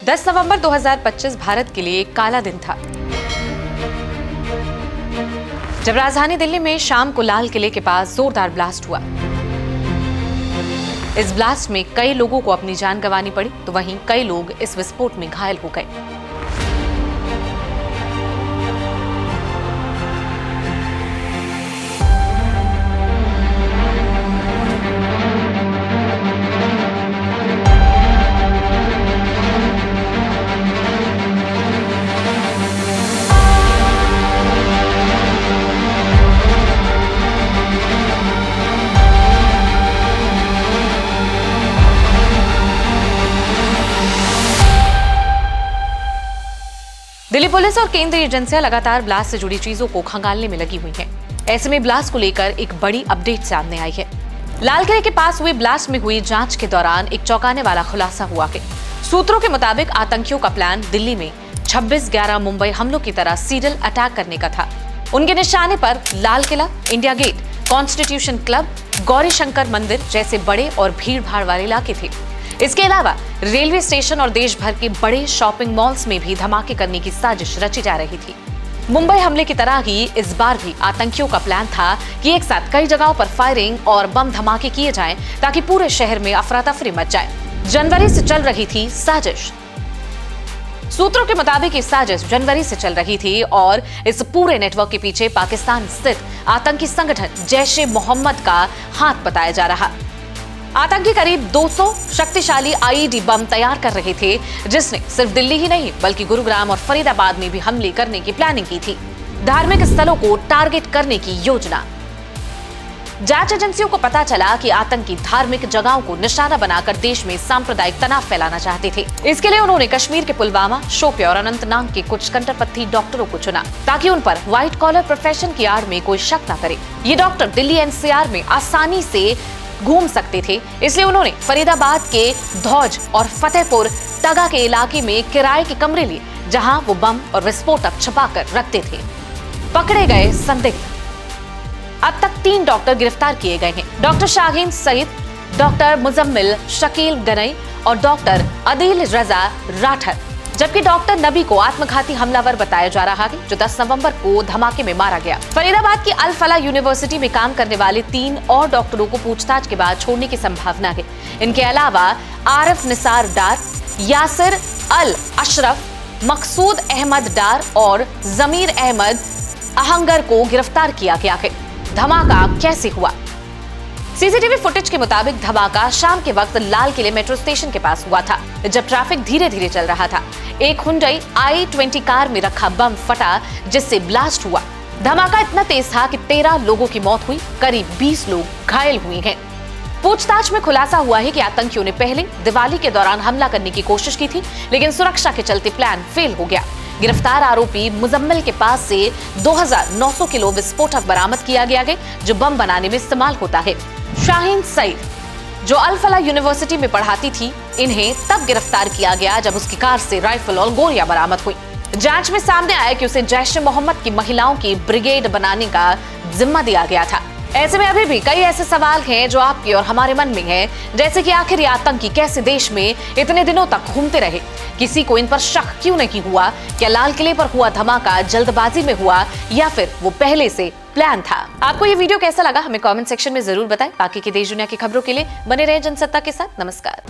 10 नवंबर 2025 भारत के लिए एक काला दिन था, जब राजधानी दिल्ली में शाम को लाल किले के पास जोरदार ब्लास्ट हुआ। इस ब्लास्ट में कई लोगों को अपनी जान गंवानी पड़ी, तो वहीं कई लोग इस विस्फोट में घायल हो गए। दिल्ली पुलिस और केंद्रीय एजेंसियां लगातार ब्लास्ट से जुड़ी चीजों को खंगालने में लगी हुई हैं। ऐसे में ब्लास्ट को लेकर एक बड़ी अपडेट सामने आई है। लाल किले के पास हुए ब्लास्ट में हुई जांच के दौरान एक चौंकाने वाला खुलासा हुआ है। सूत्रों के मुताबिक आतंकियों का प्लान दिल्ली में 26/11 मुंबई हमलों की तरह सीरियल अटैक करने का था। उनके निशाने पर Lal Qila, India Gate, Constitution Club, Gauri Shankar मंदिर जैसे बड़े और भीड़ भाड़ वाले इलाके थे। इसके अलावा रेलवे स्टेशन और देश भर के बड़े शॉपिंग मॉल्स में भी धमाके करने की साजिश रची जा रही थी। मुंबई हमले की तरह ही इस बार भी आतंकियों का प्लान था कि एक साथ कई जगहों पर फायरिंग और बम धमाके किए जाएं, ताकि पूरे शहर में अफरा तफरी मच जाए। जनवरी से चल रही थी साजिश। सूत्रों के मुताबिक ये साजिश जनवरी से चल रही थी और इस पूरे नेटवर्क के पीछे पाकिस्तान स्थित आतंकी संगठन जैश ए मोहम्मद का हाथ बताया जा रहा। आतंकी करीब 200 शक्तिशाली आईईडी बम तैयार कर रहे थे, जिसने सिर्फ दिल्ली ही नहीं बल्कि गुरुग्राम और फरीदाबाद में भी हमले करने की प्लानिंग की थी। धार्मिक स्थलों को टारगेट करने की योजना। जांच एजेंसियों को पता चला कि आतंकी धार्मिक जगहों को निशाना बनाकर देश में सांप्रदायिक तनाव फैलाना चाहते थे। इसके लिए उन्होंने कश्मीर के पुलवामा, शोपियां और अनंतनाग के कुछ कट्टरपंथी डॉक्टरों को चुना, ताकि उन पर व्हाइट कॉलर प्रोफेशन की आड़ में कोई शक न करे। ये डॉक्टर दिल्ली एनसीआर में आसानी से घूम सकते थे, इसलिए उन्होंने फरीदाबाद के धौज और फतेहपुर तगा के इलाके में किराए के कमरे लिए, जहां वो बम और विस्फोटक छुपाकर रखते थे। पकड़े गए संदिग्ध। अब तक 3 डॉक्टर गिरफ्तार किए गए हैं। डॉक्टर शाहीन सईद, डॉक्टर मुजम्मिल शकील गनई और डॉक्टर अदील रजा राठर, जबकि डॉक्टर नबी को आत्मघाती हमलावर बताया जा रहा है, जो 10 नवंबर को धमाके में मारा गया। फरीदाबाद की अल फलाह यूनिवर्सिटी में काम करने वाले 3 और डॉक्टरों को पूछताछ के बाद छोड़ने की संभावना है। इनके अलावा आरिफ निसार डार, यासिर अल अशरफ, मकसूद अहमद डार और जमीर अहमद आहंगर को गिरफ्तार किया गया है। धमाका कैसे हुआ? सीसीटीवी फुटेज के मुताबिक धमाका शाम के वक्त लाल किले मेट्रो स्टेशन के पास हुआ था, जब ट्रैफिक धीरे धीरे चल रहा था। एक हुंडई i20 कार में रखा बम फटा, जिससे ब्लास्ट हुआ। धमाका इतना तेज था कि 13 लोगों की मौत हुई, करीब 20 लोग घायल हुए हैं। पूछताछ में खुलासा हुआ है कि आतंकियों ने पहले दिवाली के दौरान हमला करने की कोशिश की थी, लेकिन सुरक्षा के चलते प्लान फेल हो गया। गिरफ्तार आरोपी मुजम्मिल के पास से 2900 किलो विस्फोटक बरामद किया गया है, जो बम बनाने में इस्तेमाल होता है। शाहीन सईद, जो अल फलाह यूनिवर्सिटी में पढ़ाती थी, इन्हें तब गिरफ्तार किया गया जब उसकी कार से राइफल और गोलियां बरामद हुई। जांच में सामने आया कि उसे जैश ए मोहम्मद की महिलाओं की ब्रिगेड बनाने का जिम्मा दिया गया था। ऐसे में अभी भी कई ऐसे सवाल हैं जो आपके और हमारे मन में हैं, जैसे कि आखिर ये आतंकी कैसे देश में इतने दिनों तक घूमते रहे? किसी को इन पर शक क्यों नहीं हुआ? क्या लाल किले पर हुआ धमाका जल्दबाजी में हुआ या फिर वो पहले से प्लान था? आपको ये वीडियो कैसा लगा हमें कमेंट सेक्शन में जरूर बताएं। बाकी की देश दुनिया की खबरों के लिए बने रहे जनसत्ता के साथ। नमस्कार।